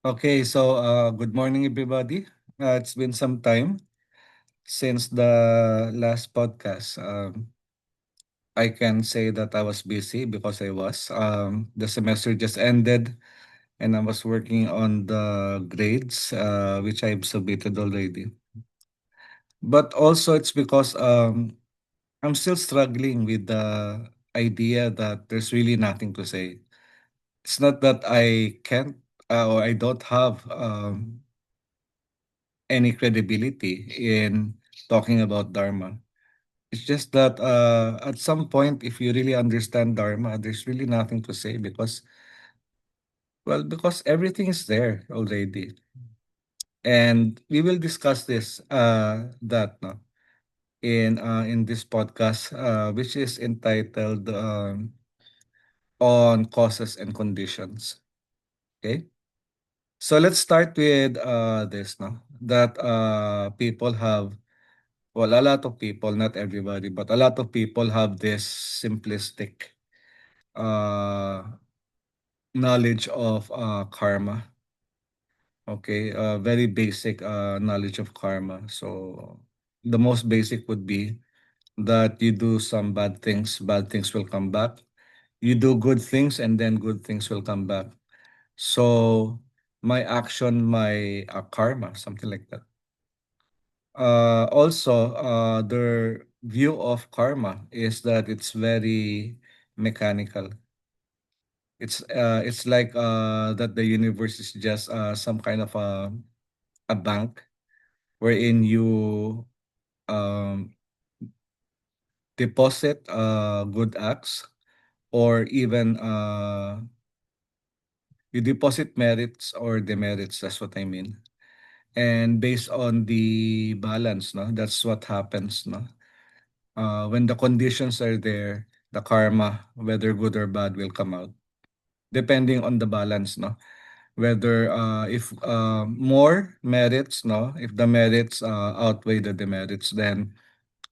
Okay, so good morning, everybody. It's been some time since the last podcast. I can say that I was busy because I was. The semester just ended and I was working on the grades, which I've submitted already. But also, it's because I'm still struggling with the idea that there's really nothing to say. It's not that I can't or I don't have any credibility in talking about Dharma. It's just that at some point, if you really understand Dharma, there's really nothing to say because everything is there already. And we will discuss that in this podcast, which is entitled on causes and conditions. Okay, so let's start with this no that people have. Well, a lot of people, not everybody, but a lot of people have this simplistic uh, knowledge of karma. Okay, very basic knowledge of karma. So the most basic would be that you do some bad things will come back. You do good things, and then good things will come back. So my action, my karma, something like that. Also, their view of karma is that it's very mechanical. It's like that the universe is just some kind of a bank wherein you um, deposit good acts or even you deposit merits or demerits. That's what I mean. And based on the balance, no, that's what happens, no. When the conditions are there, the karma, whether good or bad, will come out depending on the balance, no. Whether if more merits, no, if the merits outweigh the demerits, then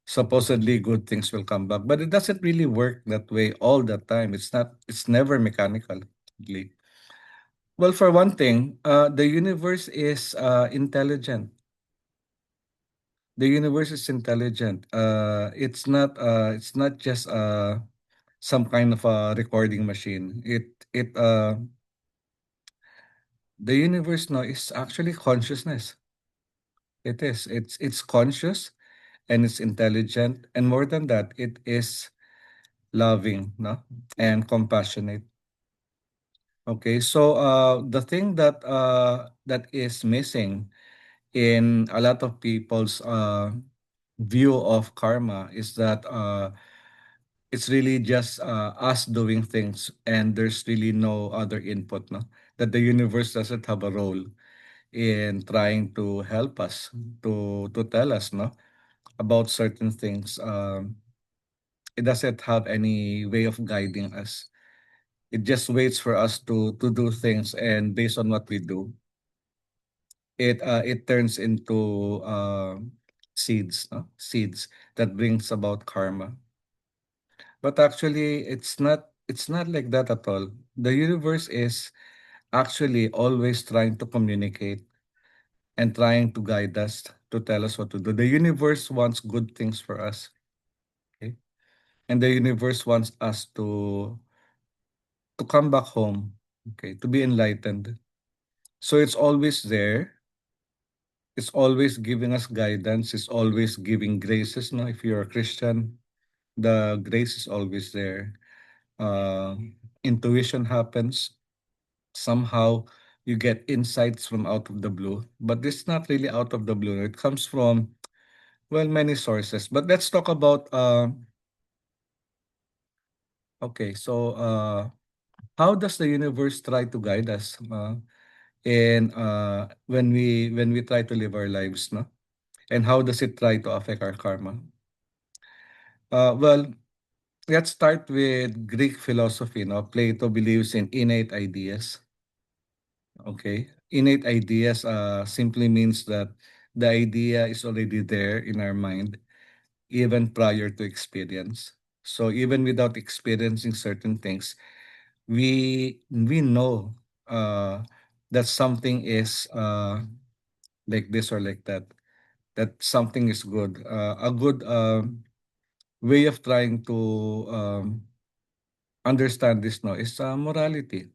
supposedly good things will come back. But it doesn't really work that way all the time. It's not. It's never mechanical. Really. Well, for one thing, the universe is intelligent. The universe is intelligent. It's not just some kind of a recording machine. The universe now is actually consciousness. It is. It's conscious and it's intelligent, and more than that, it is loving, no, and compassionate. Okay, so the thing that is missing in a lot of people's view of karma is that it's really just us doing things and there's really no other input, no? That the universe doesn't have a role in trying to help us to tell us, no, about certain things. It doesn't have any way of guiding us. It just waits for us to do things, and based on what we do, it turns into seeds, no? Seeds that brings about karma. But actually, it's not like that at all. The universe is actually always trying to communicate and trying to guide us to tell us what to do. The universe wants good things for us, okay? And the universe wants us to come back home, okay, to be enlightened. So it's always there. It's always giving us guidance. It's always giving graces. No, if you're a Christian, the grace is always there. Uh, Intuition happens. Somehow you get insights from out of the blue, but it's not really out of the blue. It comes from, well, many sources. But let's talk about okay, so how does the universe try to guide us in when we try to live our lives, no? And how does it try to affect our karma? Well, let's start with Greek philosophy, no? Plato believes in innate ideas. Okay. Innate ideas simply means that the idea is already there in our mind even prior to experience. So even without experiencing certain things, we know uh that something is like this or like that, that something is good. A good way of trying to understand this no is morality.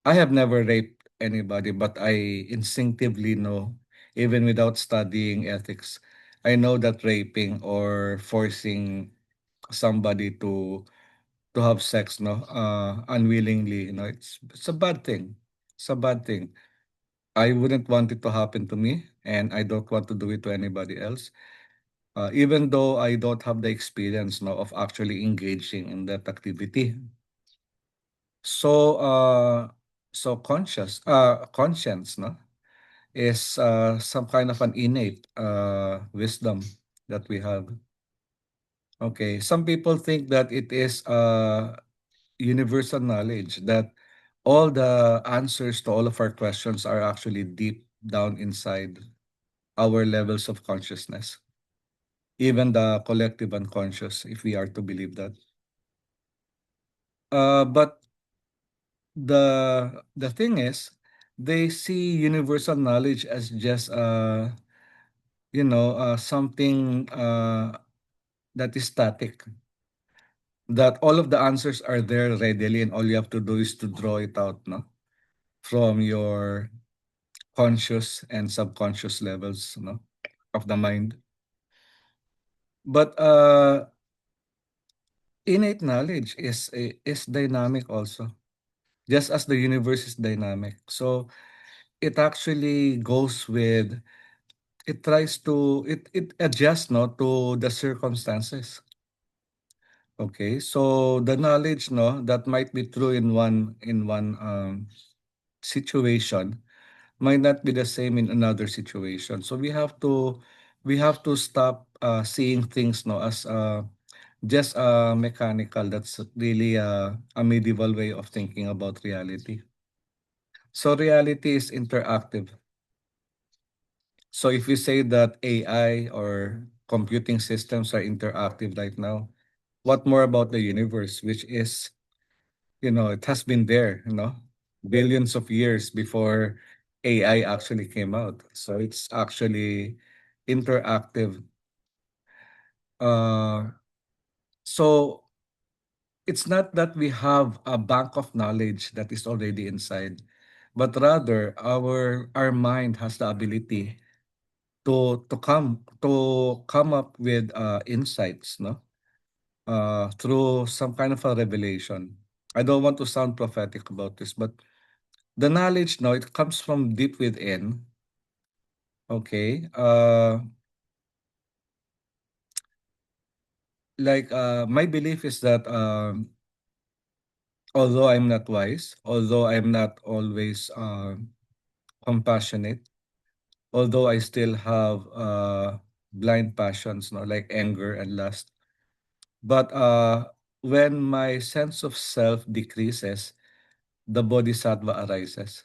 I have never raped anybody, but I instinctively know, even without studying ethics, I know that raping or forcing somebody to have sex no unwillingly, it's a bad thing. It's a bad thing. I wouldn't want it to happen to me, and I don't want to do it to anybody else. Even though I don't have the experience no of actually engaging in that activity. So conscience no is some kind of an innate wisdom that we have. Okay, some people think that it is universal knowledge, that all the answers to all of our questions are actually deep down inside our levels of consciousness, even the collective unconscious, if we are to believe that. But the thing is, they see universal knowledge as just something that is static, that all of the answers are there readily, and all you have to do is to draw it out, no, from your conscious and subconscious levels, no, of the mind. But innate knowledge is dynamic also, just as the universe is dynamic. So it actually goes with, it tries to, it adjusts no to the circumstances. Okay, so the knowledge no that might be true in one situation might not be the same in another situation. So we have to stop seeing things no as just mechanical. That's really a medieval way of thinking about reality. So reality is interactive. So if you say that AI or computing systems are interactive right now, what more about the universe, which is, it has been there, billions of years before AI actually came out. So it's actually interactive. Uh, so it's not that we have a bank of knowledge that is already inside, but rather our mind has the ability to come up with insights, no, through some kind of a revelation. I don't want to sound prophetic about this, but the knowledge, no, it comes from deep within. Okay. Like my belief is that although I'm not wise, although I'm not always compassionate, although I still have blind passions, no, like anger and lust, but when my sense of self decreases, the bodhisattva arises.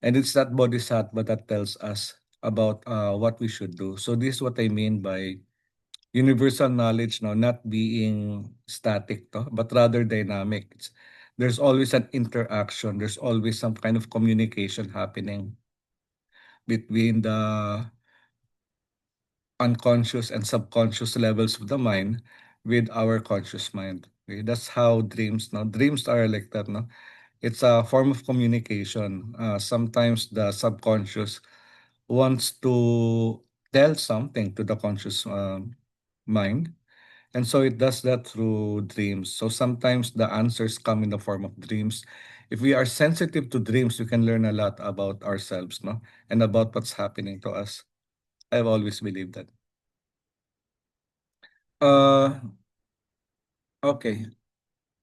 And it's that bodhisattva that tells us about what we should do. So this is what I mean by universal knowledge, no, not being static, to, but rather dynamic. There's always an interaction. There's always some kind of communication happening between the unconscious and subconscious levels of the mind with our conscious mind. Okay? That's how dreams are like that. No, it's a form of communication. Sometimes the subconscious wants to tell something to the conscious mind. And so it does that through dreams. So sometimes the answers come in the form of dreams. If we are sensitive to dreams, we can learn a lot about ourselves, no? And about what's happening to us. I've always believed that. Uh okay.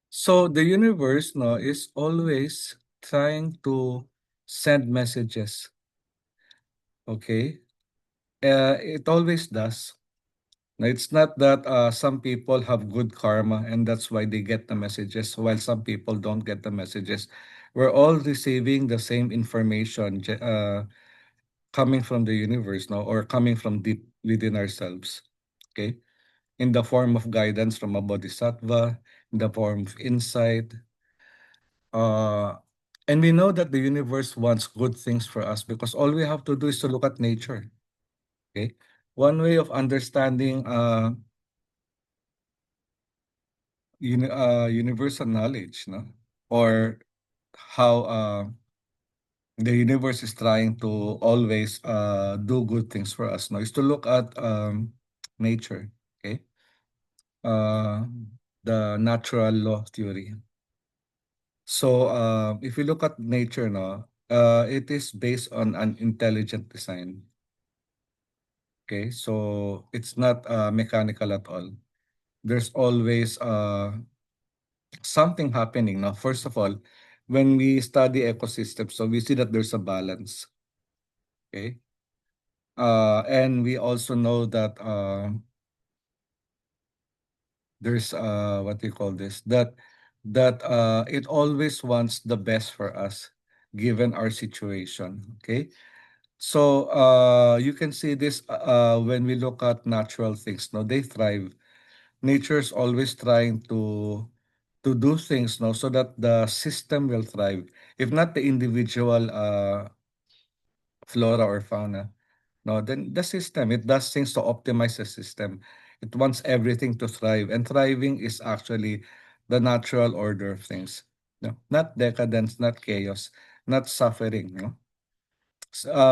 So the universe no is always trying to send messages. Okay? It always does. Now, it's not that some people have good karma and that's why they get the messages, while some people don't get the messages. We're all receiving the same information coming from the universe, no, or coming from deep within ourselves. Okay, in the form of guidance from a bodhisattva, in the form of insight, uh, And we know that the universe wants good things for us because all we have to do is to look at nature. Okay. One way of understanding universal knowledge, no? Or how the universe is trying to always do good things for us, no? Is to look at nature. Okay. Uh, the natural law theory. So if you look at nature, no, it is based on an intelligent design. Okay, so it's not mechanical at all. There's always something happening. Now, first of all, when we study ecosystems, so we see that there's a balance. Okay, and we also know that there's what do you call this? That it always wants the best for us, given our situation. Okay, so you can see this when we look at natural things. No, they thrive. Nature's always trying to do things, no, so that the system will thrive. If not the individual flora or fauna, no, then the system, it does things to optimize the system. It wants everything to thrive, and thriving is actually the natural order of things. No, not decadence, not chaos, not suffering. No,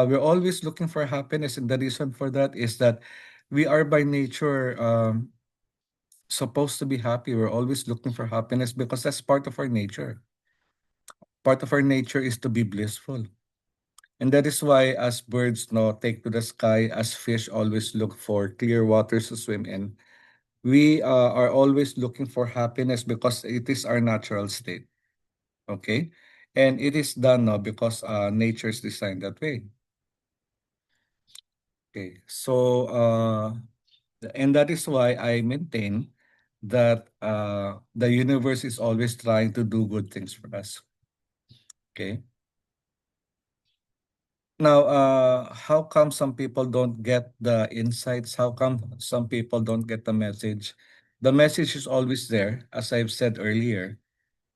we're always looking for happiness, and the reason for that is that we are by nature supposed to be happy. We're always looking for happiness because that's part of our nature. Part of our nature is to be blissful. And that is why as birds no take to the sky, as fish always look for clear waters to swim in, we are always looking for happiness because it is our natural state. Okay? And it is done no, because nature is designed that way. Okay. So and that is why I maintain that the universe is always trying to do good things for us. Okay. Now, how come some people don't get the insights? How come some people don't get the message? The message is always there, as I've said earlier.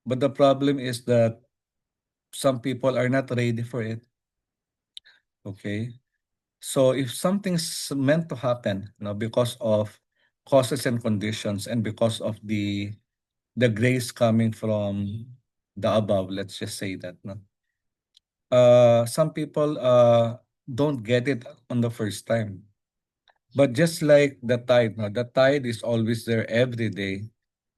But the problem is that some people are not ready for it. Okay. So if something's meant to happen, because of causes and conditions and because of the grace coming from the above, let's just say that, no? Some people don't get it on the first time. But just like the tide, no, the tide is always there every day.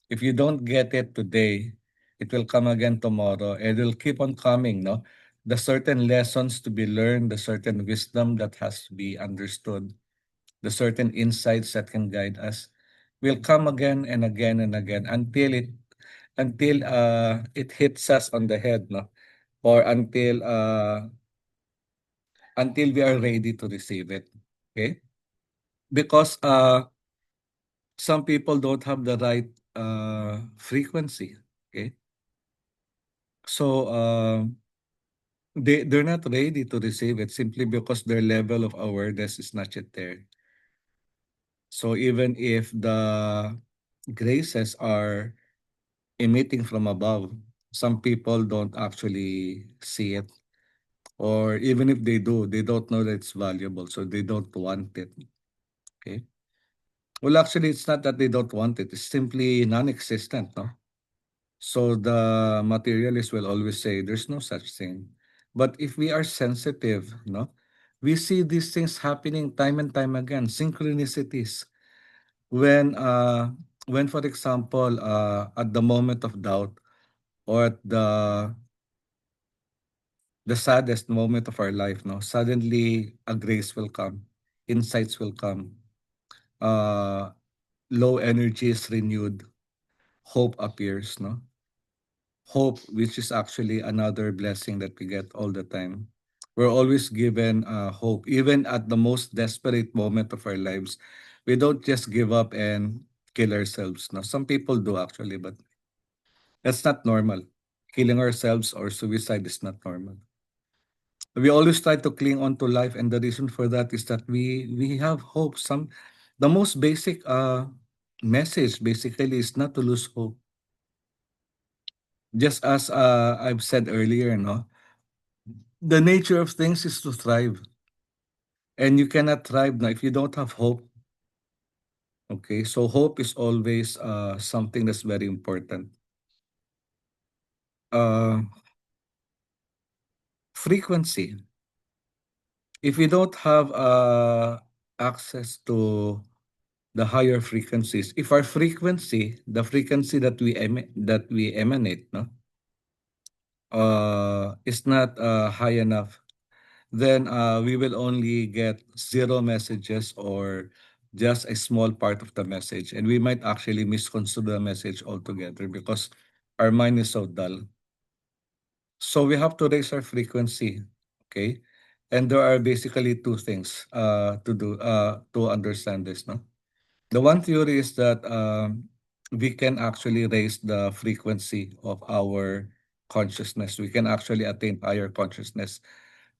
If you don't get it today, it will come again tomorrow and it will keep on coming, no? The certain lessons to be learned, the certain wisdom that has to be understood, the certain insights that can guide us will come again and again and again until it hits us on the head, no? Or until we are ready to receive it. Okay? Because some people don't have the right frequency. Okay? So they're not ready to receive it simply because their level of awareness is not yet there. So even if the graces are emitting from above, some people don't actually see it. Or even if they do, they don't know that it's valuable, so they don't want it. Okay. Well, actually, it's not that they don't want it. It's simply non-existent, no? So the materialist will always say there's no such thing. But if we are sensitive, no, we see these things happening time and time again, synchronicities. When when for example, at the moment of doubt or at the saddest moment of our life, no, suddenly a grace will come, insights will come, uh, low energy is renewed, hope appears, no? Hope, which is actually another blessing that we get all the time. We're always given hope, even at the most desperate moment of our lives. We don't just give up and kill ourselves. No, some people do actually, but that's not normal. Killing ourselves or suicide is not normal. We always try to cling on to life, and the reason for that is that we have hope. The most basic message basically is not to lose hope. Just as I've said earlier, no, the nature of things is to thrive, and you cannot thrive now if you don't have hope. Okay, so hope is always something that's very important. Uh, Frequency. If we don't have access to the higher frequencies, if our frequency, the frequency that we emanate, no, is not high enough, then we will only get zero messages or just a small part of the message, and we might actually misconstrue the message altogether because our mind is so dull. So we have to raise our frequency, okay? And there are basically two things to do to understand this, no? The one theory is that we can actually raise the frequency of our consciousness. We can actually attain higher consciousness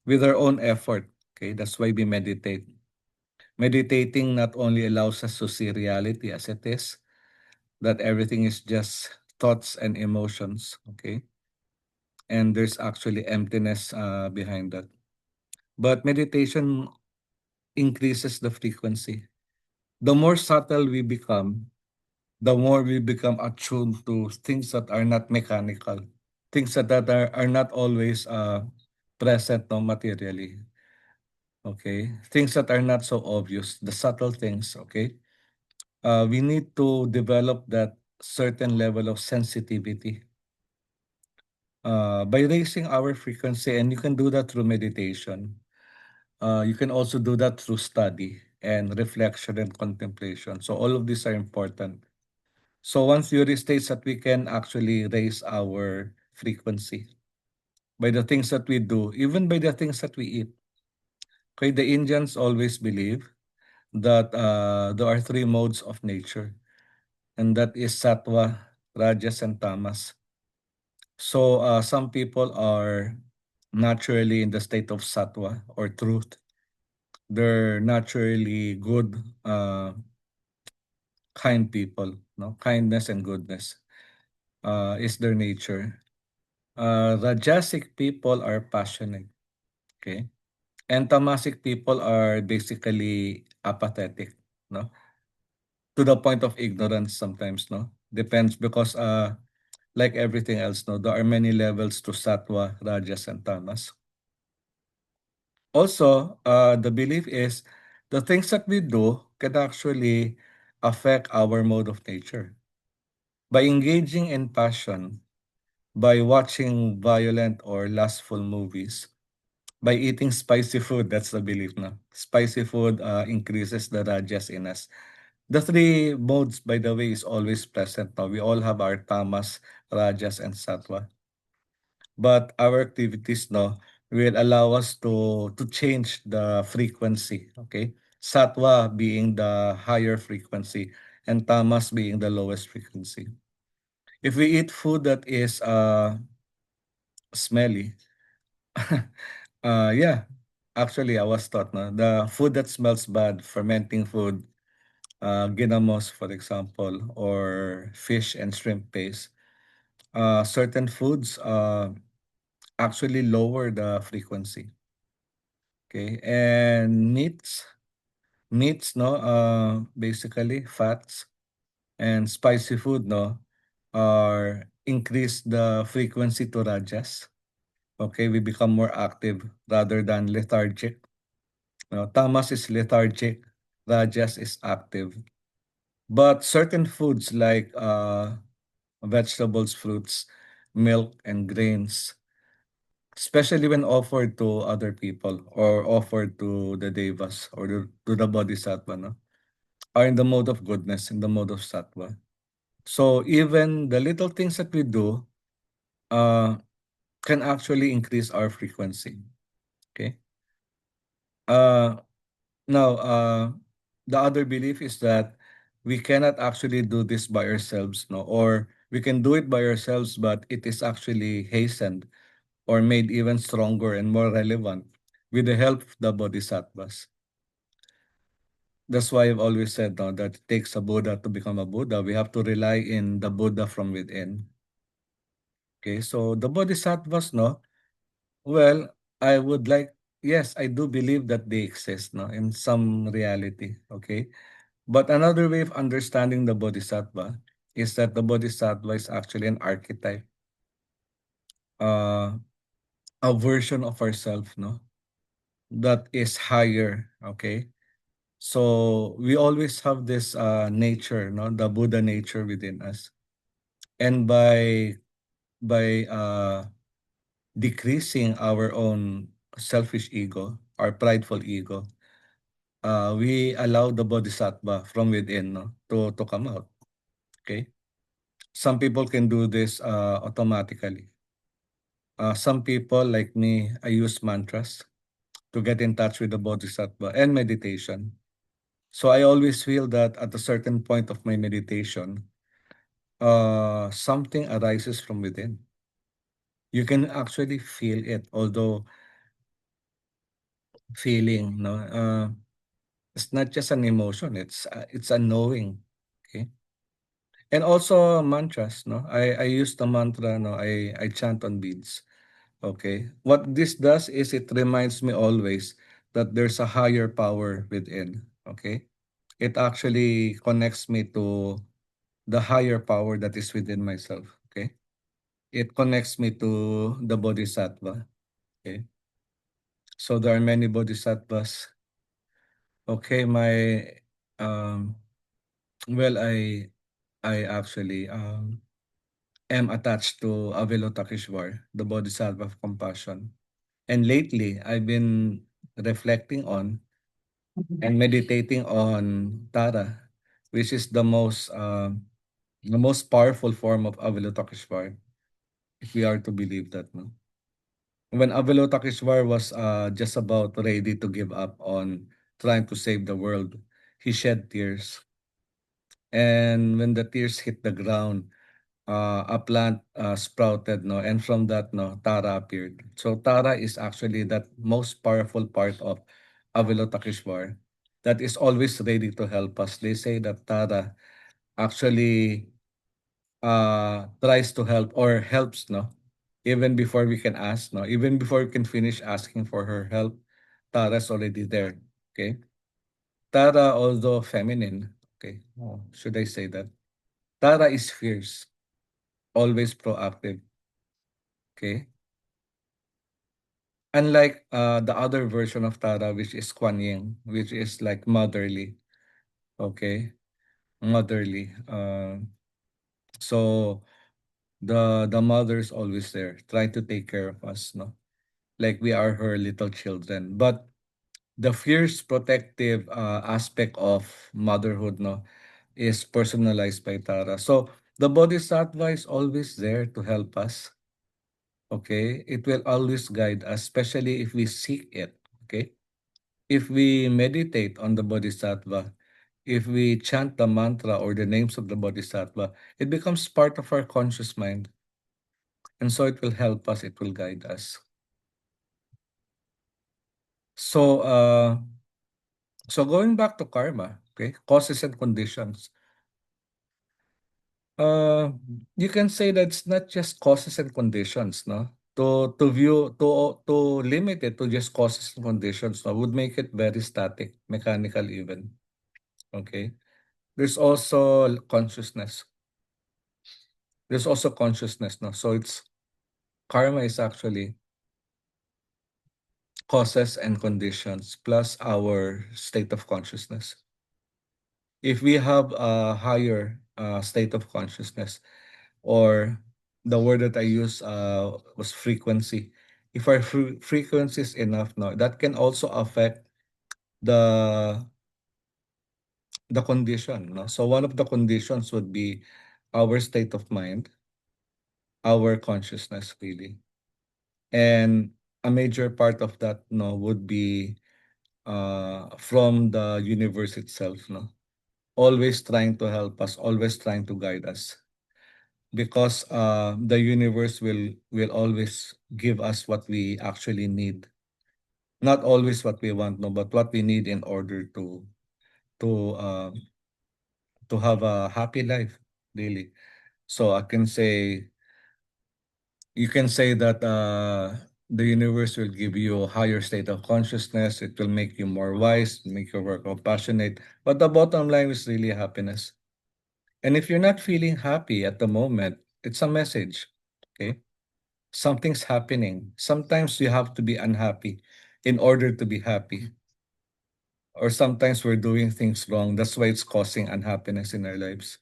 with our own effort. Okay, that's why we meditate. Meditating not only allows us to see reality as it is, that everything is just thoughts and emotions. Okay, and there's actually emptiness behind that. But meditation increases the frequency. The more subtle we become, the more we become attuned to things that are not mechanical, things are not always present no materially. Okay, things that are not so obvious, the subtle things. Okay, we need to develop that certain level of sensitivity by raising our frequency, and you can do that through meditation. You can also do that through study and reflection and contemplation. So all of these are important. So one theory states that we can actually raise our frequency by the things that we do, even by the things that we eat. Okay, the Indians always believe that there are three modes of nature, and that is sattva, rajas, and tamas. So some people are naturally in the state of sattva or truth. They're naturally good, kind people. No, kindness and goodness is their nature. Rajasic people are passionate. Okay, and tamasic people are basically apathetic. No, to the point of ignorance sometimes. No, depends because like everything else, no, there are many levels to sattva, rajas, and tamas. Also, the belief is the things that we do can actually affect our mode of nature. By engaging in passion, by watching violent or lustful movies, by eating spicy food, that's the belief na. Spicy food increases the rajas in us. The three modes, by the way, is always present now. We all have our tamas, rajas, and sattva. But our activities now will allow us to change the frequency. Okay, sattva being the higher frequency and tamas being the lowest frequency. If we eat food that is smelly, yeah, actually I was taught na the food that smells bad, fermenting food, ginamos for example, or fish and shrimp paste, certain foods actually lower the frequency. Okay, and meats, no, basically fats and spicy food, no, are increase the frequency to rajas. Okay, we become more active rather than lethargic. Tamas is lethargic, rajas is active. But certain foods like vegetables, fruits, milk, and grains, especially when offered to other people or offered to the devas or to the bodhisattva, no, are in the mode of goodness, in the mode of sattva. So even the little things that we do uh, can actually increase our frequency. Okay. Uh, Now, the other belief is that we cannot actually do this by ourselves, no, or we can do it by ourselves, but it is actually hastened or made even stronger and more relevant with the help of the bodhisattvas. That's why I've always said no, that it takes a Buddha to become a Buddha. We have to rely in the Buddha from within. Okay, so the bodhisattvas, no, well, I would like, yes, I do believe that they exist, no, in some reality. Okay, but another way of understanding the bodhisattva is that the bodhisattva is actually an archetype, uh, a version of ourselves, no, that is higher. Okay, so we always have this nature, no, the Buddha nature within us, and by decreasing our own selfish ego, our prideful ego, we allow the bodhisattva from within, no, to come out. Okay, some people can do this automatically. Some people, like me, I use mantras to get in touch with the bodhisattva and meditation. So I always feel that at a certain point of my meditation, something arises from within. You can actually feel it, although feeling, no, it's not just an emotion. It's a knowing. Okay, and also mantras. No, I use the mantra. No, I chant on beads. Okay, what this does is it reminds me always that there's a higher power within. Okay, it actually connects me to the higher power that is within myself. Okay, it connects me to the bodhisattva. Okay, so there are many bodhisattvas. Okay, um well, I actually am attached to Avalokiteshvar, the Bodhisattva of compassion. And lately, I've been reflecting on and meditating on Tara, which is the most powerful form of Avalokiteshvar, if we are to believe that. No? When Avalokiteshvar was just about ready to give up on trying to save the world, he shed tears. And when the tears hit the ground, a plant sprouted, no, and from that, no, Tara appeared. So Tara is actually that most powerful part of Avalokiteshvar that is always ready to help us. They say that Tara actually tries to help or helps, no, even before we can ask, no, even before we can finish asking for her help, Tara's already there. Okay, Tara, although feminine, okay, oh, should I say that? Tara is fierce, always proactive. Okay. Unlike the other version of Tara, which is Kuan Yin, which is like motherly. Okay. Motherly. So the mother's always there, trying to take care of us, no? Like we are her little children. But the fierce protective aspect of motherhood, no, is personalized by Tara. So the Bodhisattva is always there to help us. Okay. It will always guide us, especially if we seek it. Okay. If we meditate on the Bodhisattva, if we chant the mantra or the names of the Bodhisattva, it becomes part of our conscious mind. And so it will help us, it will guide us. So, so going back to karma, okay, causes and conditions. Uh, you can say that it's not just causes and conditions, no? To limit it to just causes and conditions, no, would make it very static, mechanical even. Okay. There's also consciousness. There's also consciousness, no? So it's karma is actually causes and conditions plus our state of consciousness. If we have a higher state of consciousness, or the word that I used was frequency. If our frequency is enough, no, that can also affect the the condition. No? So one of the conditions would be our state of mind, our consciousness, really. And a major part of that, no, would be from the universe itself, no, always trying to help us, always trying to guide us, because the universe will always give us what we actually need, not always what we want, no, but what we need in order to uh, to have a happy life, really. So I can say You can say that the universe will give you a higher state of consciousness. It will make you more wise, make your work compassionate. But the bottom line is really happiness. And if you're not feeling happy at the moment, it's a message. Okay. Something's happening. Sometimes you have to be unhappy in order to be happy. Or sometimes we're doing things wrong. That's why it's causing unhappiness in our lives.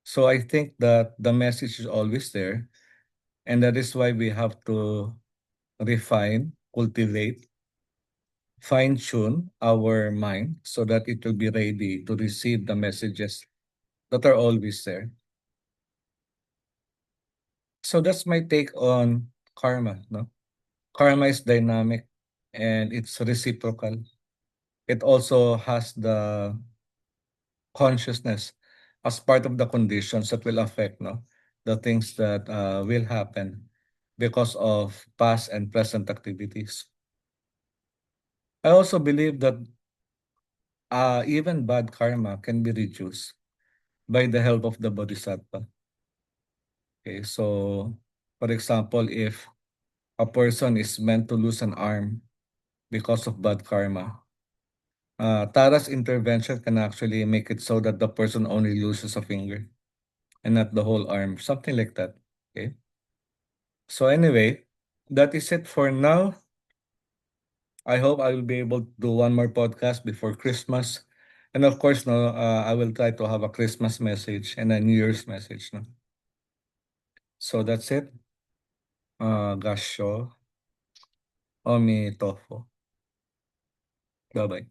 So I think that the message is always there. And that is why we have to refine, cultivate, fine tune our mind so that it will be ready to receive the messages that are always there. So that's my take on karma. No, karma is dynamic and it's reciprocal. It also has the consciousness as part of the conditions that will affect the things that will happen because of past and present activities. I also believe that even bad karma can be reduced by the help of the bodhisattva. Okay, so for example, if a person is meant to lose an arm because of bad karma, Tara's intervention can actually make it so that the person only loses a finger and not the whole arm, something like that. Okay. So anyway, that is it for now. I hope I will be able to do one more podcast before Christmas. And of course, no, I will try to have a Christmas message and a New Year's message. No? So that's it. Gasho, Omi Tofo. Bye bye.